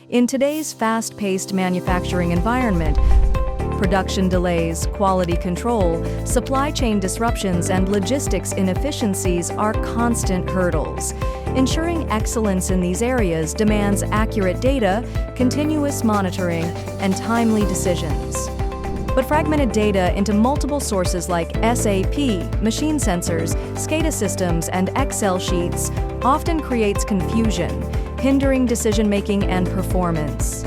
In today's fast-paced manufacturing environment, production delays, quality control, supply chain disruptions, and logistics inefficiencies are constant hurdles. Ensuring excellence in these areas demands accurate data, continuous monitoring, and timely decisions. But fragmented data into multiple sources like SAP, machine sensors, SCADA systems, and Excel sheets often creates confusion, hindering decision-making and performance.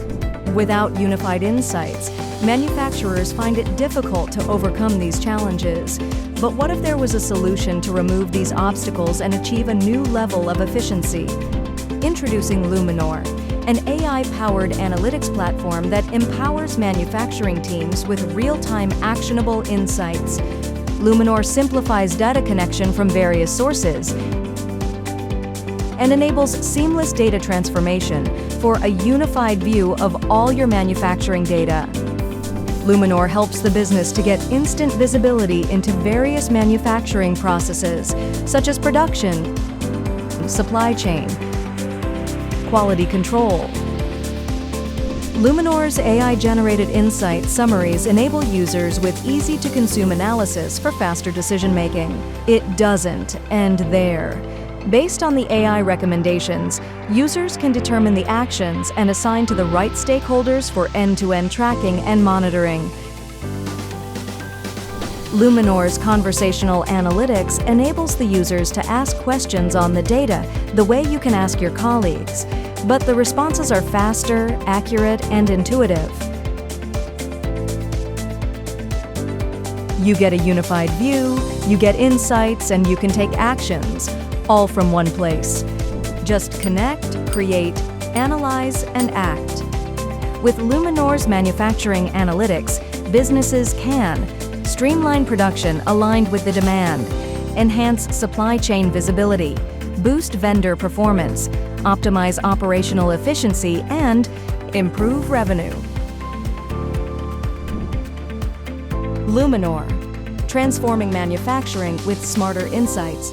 Without unified insights, manufacturers find it difficult to overcome these challenges. But what if there was a solution to remove these obstacles and achieve a new level of efficiency? Introducing Lumenore, an AI-powered analytics platform that empowers manufacturing teams with real-time actionable insights. Lumenore simplifies data connection from various sources and enables seamless data transformation for a unified view of all your manufacturing data. Lumenore helps the business to get instant visibility into various manufacturing processes, such as production, supply chain, quality control. Lumenore's AI-generated insight summaries enable users with easy-to-consume analysis for faster decision-making. It doesn't end there. Based on the AI recommendations, users can determine the actions and assign to the right stakeholders for end-to-end tracking and monitoring. Lumenore's Conversational Analytics enables the users to ask questions on the data the way you can ask your colleagues, but the responses are faster, accurate, and intuitive. You get a unified view, you get insights, and you can take actions, all from one place. Just connect, create, analyze, and act. With Lumenore's manufacturing analytics, businesses can streamline production aligned with the demand, enhance supply chain visibility, boost vendor performance, optimize operational efficiency, and improve revenue. Lumenore, transforming manufacturing with smarter insights.